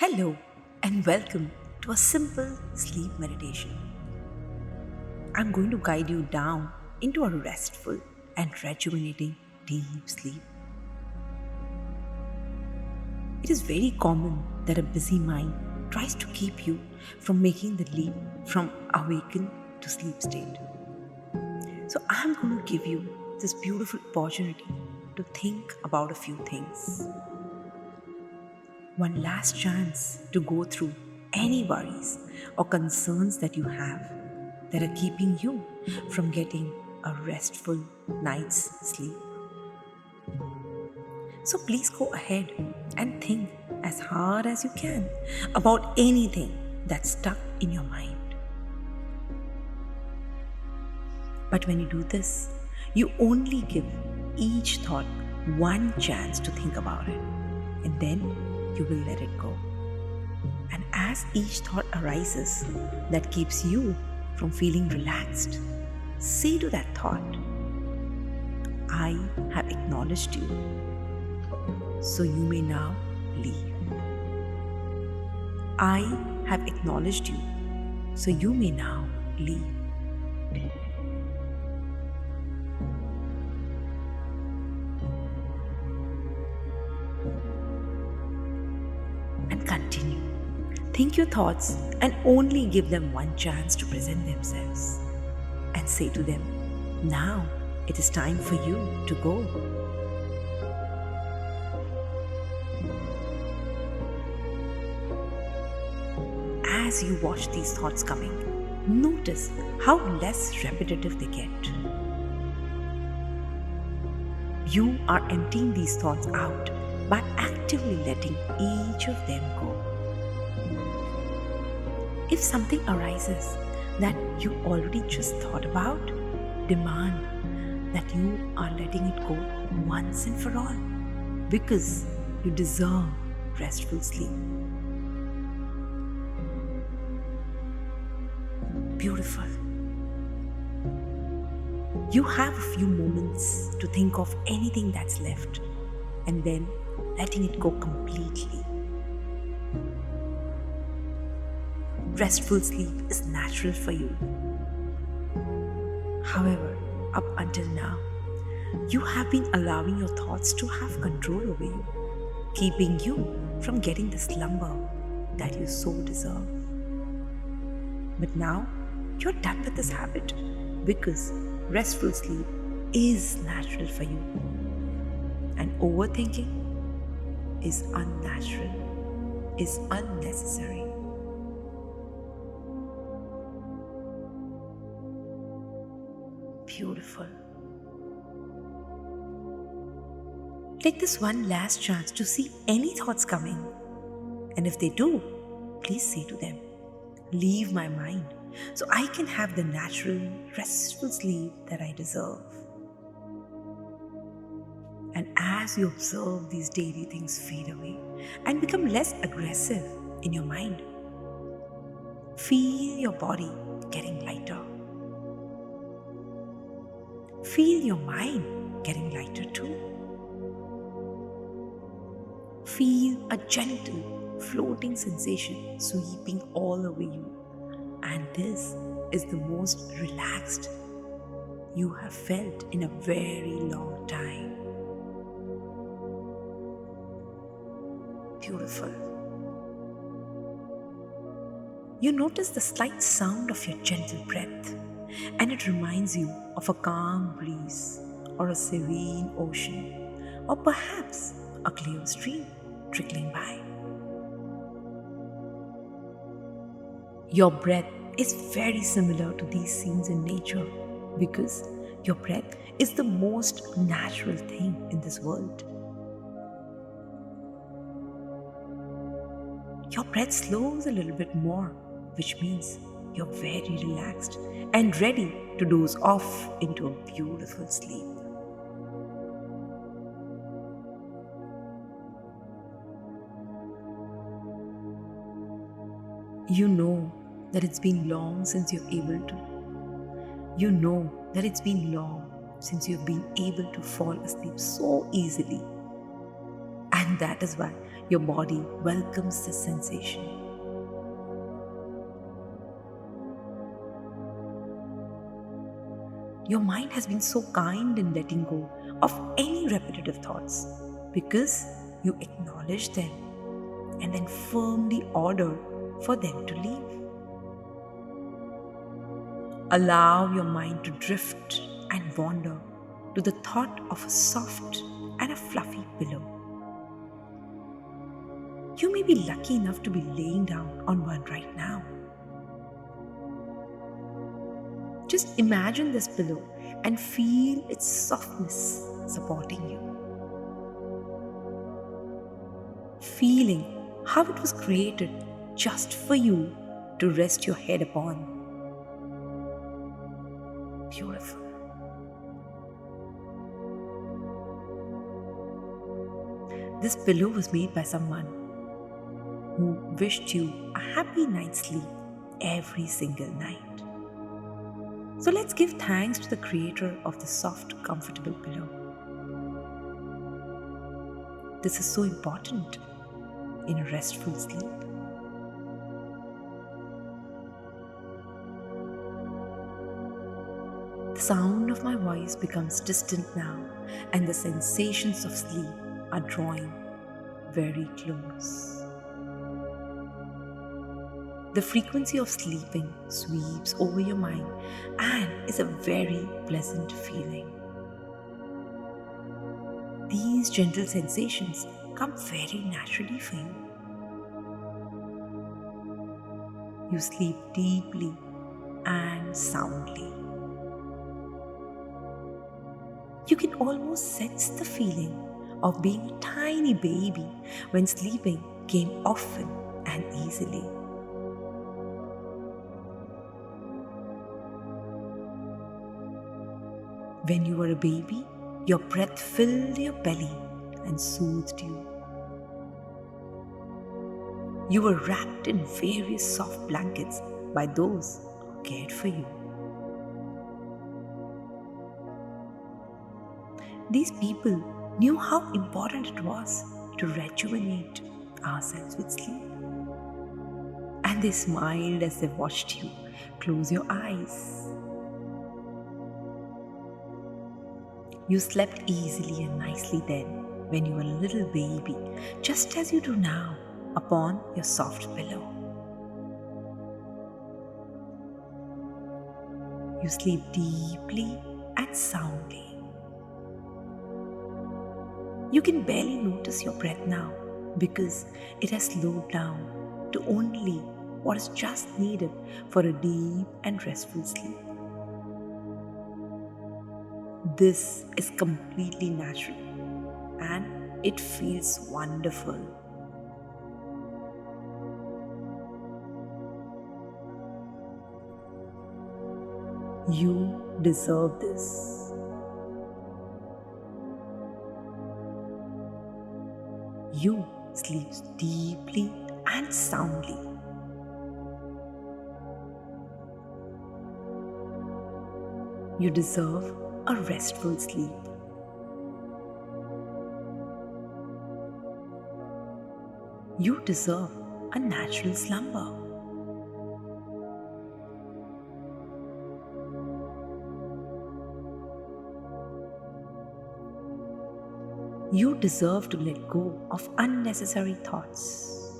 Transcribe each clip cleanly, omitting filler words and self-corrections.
Hello and welcome to a simple sleep meditation. I'm going to guide you down into a restful and rejuvenating deep sleep. It is very common that a busy mind tries to keep you from making the leap from awaken to sleep state. So I'm going to give you this beautiful opportunity to think about a few things. One last chance to go through any worries or concerns that you have that are keeping you from getting a restful night's sleep. So please go ahead and think as hard as you can about anything that's stuck in your mind. But when you do this, you only give each thought one chance to think about it, and then you will let it go. And as each thought arises that keeps you from feeling relaxed, say to that thought, I have acknowledged you, so you may now leave. I have acknowledged you, so you may now leave. And continue. Think your thoughts and only give them one chance to present themselves. And say to them, now it is time for you to go. As you watch these thoughts coming, notice how less repetitive they get. You are emptying these thoughts out by actively letting each of them go. If something arises that you already just thought about, demand that you are letting it go once and for all, because you deserve restful sleep. Beautiful. You have a few moments to think of anything that's left and then letting it go completely. Restful sleep is natural for you. However, up until now, you have been allowing your thoughts to have control over you, keeping you from getting the slumber that you so deserve. But now, you're done with this habit because restful sleep is natural for you. And overthinking is unnatural, is unnecessary. Beautiful. Take this one last chance to see any thoughts coming. And if they do, please say to them, leave my mind so I can have the natural, restful sleep that I deserve. And as you observe these daily things fade away and become less aggressive in your mind, feel your body getting lighter. Feel your mind getting lighter too. Feel a gentle, floating sensation sweeping all over you. And this is the most relaxed you have felt in a very long time. Beautiful. You notice the slight sound of your gentle breath, and it reminds you of a calm breeze or a serene ocean, or perhaps a clear stream trickling by. Your breath is very similar to these scenes in nature because your breath is the most natural thing in this world. Your breath slows a little bit more, which means you're very relaxed and ready to doze off into a beautiful sleep. You know that it's been long since you're able to. You know that it's been long since you've been able to fall asleep so easily. And And that is why your body welcomes this sensation. Your mind has been so kind in letting go of any repetitive thoughts because you acknowledge them and then firmly order for them to leave. Allow your mind to drift and wander to the thought of a soft and a fluffy pillow. You may be lucky enough to be laying down on one right now. Just imagine this pillow and feel its softness supporting you. Feeling how it was created just for you to rest your head upon. Beautiful. This pillow was made by someone who wished you a happy night's sleep every single night. So let's give thanks to the creator of the soft, comfortable pillow. This is so important in a restful sleep. The sound of my voice becomes distant now, and the sensations of sleep are drawing very close. The frequency of sleeping sweeps over your mind and is a very pleasant feeling. These gentle sensations come very naturally for you. You sleep deeply and soundly. You can almost sense the feeling of being a tiny baby when sleeping came often and easily. When you were a baby, your breath filled your belly and soothed you. You were wrapped in various soft blankets by those who cared for you. These people knew how important it was to rejuvenate ourselves with sleep. And they smiled as they watched you close your eyes. You slept easily and nicely then when you were a little baby, just as you do now upon your soft pillow. You sleep deeply and soundly. You can barely notice your breath now because it has slowed down to only what is just needed for a deep and restful sleep. This is completely natural and it feels wonderful. You deserve this. You sleep deeply and soundly. You deserve a restful sleep. You deserve a natural slumber. You deserve to let go of unnecessary thoughts.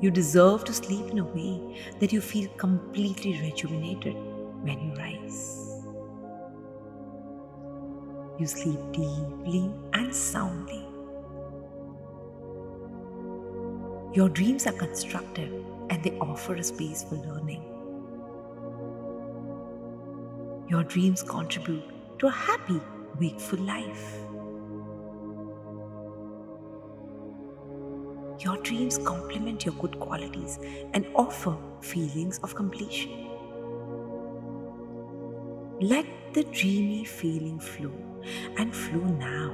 You deserve to sleep in a way that you feel completely rejuvenated when you rise. You sleep deeply and soundly. Your dreams are constructive and they offer a space for learning. Your dreams contribute to a happy, wakeful life. Your dreams complement your good qualities and offer feelings of completion. Let the dreamy feeling flow and flow now,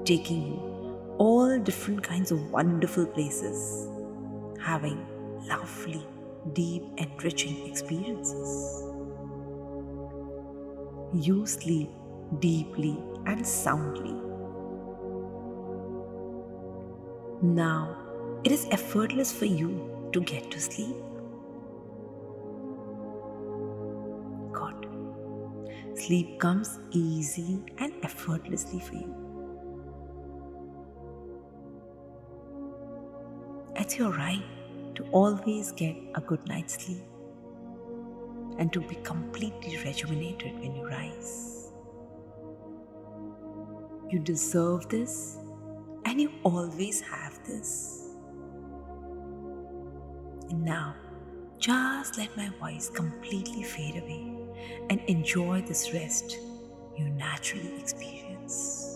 taking you all different kinds of wonderful places, having lovely, deep, enriching experiences. You sleep deeply and soundly. Now, it is effortless for you to get to sleep. Good. Sleep comes easily and effortlessly for you. It's your right to always get a good night's sleep and to be completely rejuvenated when you rise. You deserve this and you always have this. And now, just let my voice completely fade away and enjoy this rest you naturally experience.